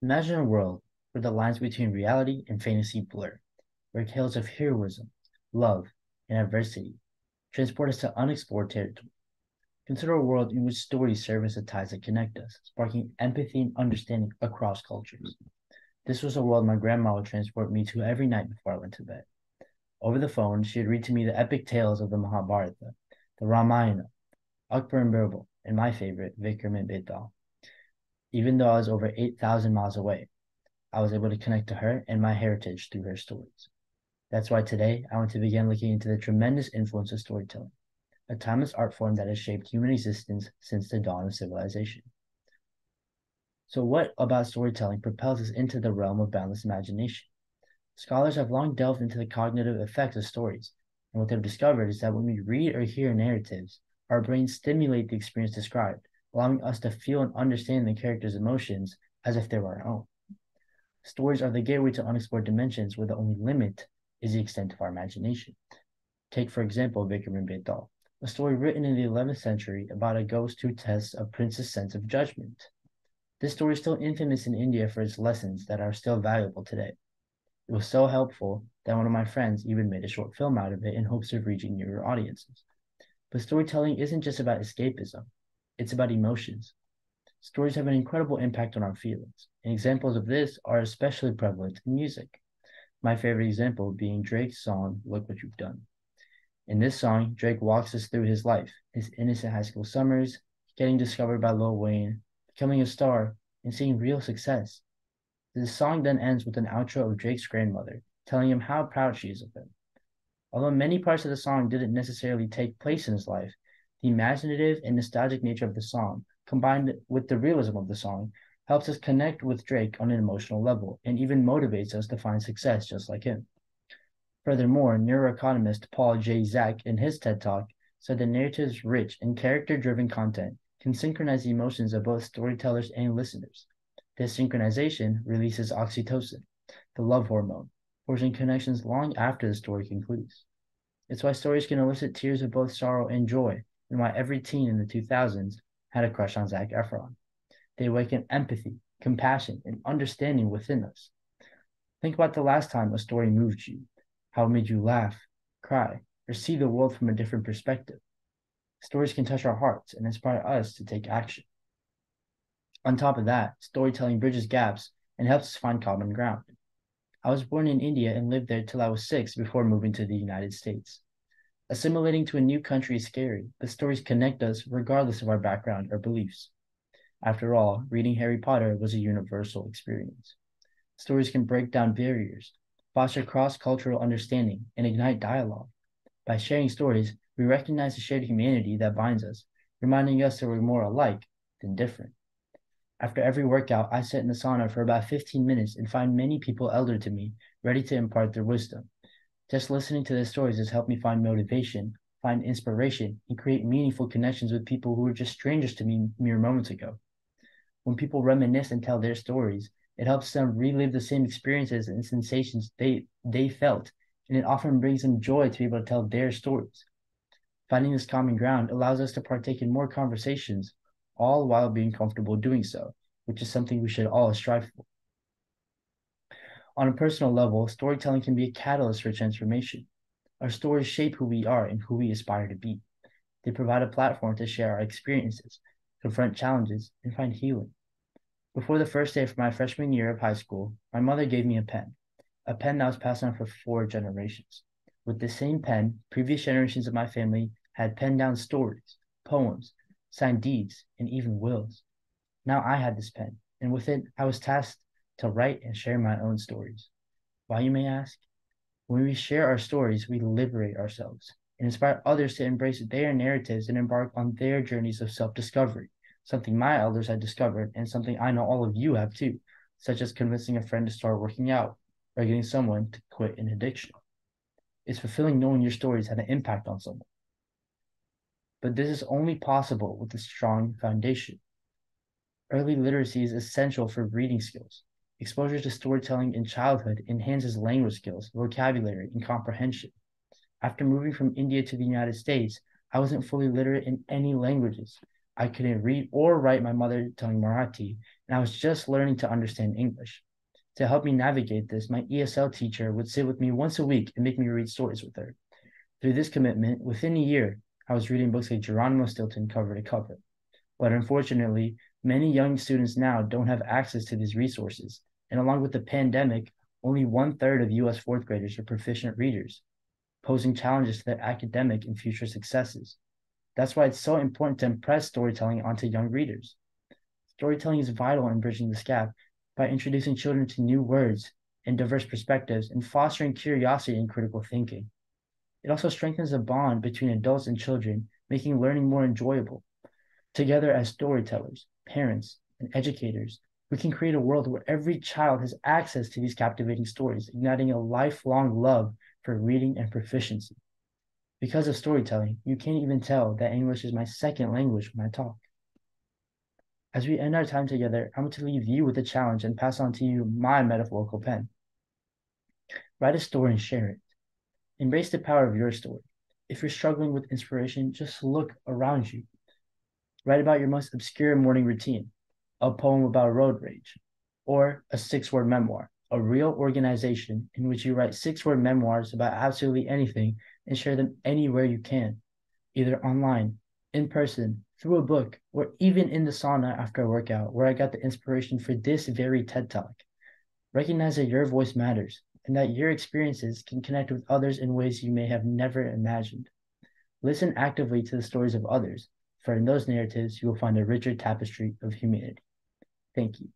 Imagine a world where the lines between reality and fantasy blur, where tales of heroism, love, and adversity transport us to unexplored territory. Consider a world in which stories serve as the ties that connect us, sparking empathy and understanding across cultures. This was a world my grandma would transport me to every night before I went to bed. Over the phone, she would read to me the epic tales of the Mahabharata, the Ramayana, Akbar and Birbal, and my favorite, Vikram and Betal. Even though I was over 8,000 miles away, I was able to connect to her and my heritage through her stories. That's why today I want to begin looking into the tremendous influence of storytelling, a timeless art form that has shaped human existence since the dawn of civilization. So, what about storytelling propels us into the realm of boundless imagination? Scholars have long delved into the cognitive effects of stories, and what they've discovered is that when we read or hear narratives, our brains stimulate the experience described, allowing us to feel and understand the character's emotions as if they were our own. Stories are the gateway to unexplored dimensions where the only limit is the extent of our imagination. Take, for example, Vikram and Betal, a story written in the 11th century about a ghost who tests a prince's sense of judgment. This story is still infamous in India for its lessons that are still valuable today. It was so helpful that one of my friends even made a short film out of it in hopes of reaching newer audiences. But storytelling isn't just about escapism, it's about emotions. Stories have an incredible impact on our feelings, and examples of this are especially prevalent in music. My favorite example being Drake's song, Look What You've Done. In this song, Drake walks us through his life, his innocent high school summers, getting discovered by Lil Wayne, becoming a star, and seeing real success. The song then ends with an outro of Drake's grandmother, telling him how proud she is of him. Although many parts of the song didn't necessarily take place in his life, the imaginative and nostalgic nature of the song, combined with the realism of the song, helps us connect with Drake on an emotional level and even motivates us to find success just like him. Furthermore, neuroeconomist Paul J. Zak in his TED Talk said that narratives rich and character-driven content can synchronize the emotions of both storytellers and listeners. This synchronization releases oxytocin, the love hormone, forging connections long after the story concludes. It's why stories can elicit tears of both sorrow and joy, and why every teen in the 2000s had a crush on Zac Efron. They awaken empathy, compassion, and understanding within us. Think about the last time a story moved you, how it made you laugh, cry, or see the world from a different perspective. Stories can touch our hearts and inspire us to take action. On top of that, storytelling bridges gaps and helps us find common ground. I was born in India and lived there till I was 6 before moving to the United States. Assimilating to a new country is scary, but stories connect us regardless of our background or beliefs. After all, reading Harry Potter was a universal experience. Stories can break down barriers, foster cross-cultural understanding, and ignite dialogue. By sharing stories, we recognize the shared humanity that binds us, reminding us that we're more alike than different. After every workout, I sit in the sauna for about 15 minutes and find many people elder to me, ready to impart their wisdom. Just listening to their stories has helped me find motivation, find inspiration, and create meaningful connections with people who were just strangers to me mere moments ago. When people reminisce and tell their stories, it helps them relive the same experiences and sensations they felt, and it often brings them joy to be able to tell their stories. Finding this common ground allows us to partake in more conversations, all while being comfortable doing so, which is something we should all strive for. On a personal level, storytelling can be a catalyst for transformation. Our stories shape who we are and who we aspire to be. They provide a platform to share our experiences, confront challenges, and find healing. Before the first day of my freshman year of high school, my mother gave me a pen that was passed on for 4 generations. With this same pen, previous generations of my family had penned down stories, poems, signed deeds, and even wills. Now I had this pen, and with it, I was tasked to write and share my own stories. Why, you may ask? When we share our stories, we liberate ourselves and inspire others to embrace their narratives and embark on their journeys of self-discovery, something my elders had discovered and something I know all of you have too, such as convincing a friend to start working out or getting someone to quit an addiction. It's fulfilling knowing your stories had an impact on someone. But this is only possible with a strong foundation. Early literacy is essential for reading skills. Exposure to storytelling in childhood enhances language skills, vocabulary, and comprehension. After moving from India to the United States, I wasn't fully literate in any languages, I couldn't read or write my mother tongue Marathi, and I was just learning to understand English. To help me navigate this, my ESL teacher would sit with me once a week and make me read stories with her. Through this commitment, within a year, I was reading books like Geronimo Stilton cover to cover. But unfortunately, many young students now don't have access to these resources. And along with the pandemic, only 1/3 of US fourth graders are proficient readers, posing challenges to their academic and future successes. That's why it's so important to impress storytelling onto young readers. Storytelling is vital in bridging this gap by introducing children to new words and diverse perspectives and fostering curiosity and critical thinking. It also strengthens the bond between adults and children, making learning more enjoyable. Together as storytellers, parents, and educators, we can create a world where every child has access to these captivating stories, igniting a lifelong love for reading and proficiency. Because of storytelling, you can't even tell that English is my second language when I talk. As we end our time together, I'm going to leave you with a challenge and pass on to you my metaphorical pen. Write a story and share it. Embrace the power of your story. If you're struggling with inspiration, just look around you. Write about your most obscure morning routine, a poem about road rage, or a 6-word memoir, a real organization in which you write 6-word memoirs about absolutely anything and share them anywhere you can, either online, in person, through a book, or even in the sauna after a workout, where I got the inspiration for this very TED Talk. Recognize that your voice matters and that your experiences can connect with others in ways you may have never imagined. Listen actively to the stories of others, for in those narratives you will find a richer tapestry of humanity. Thank you.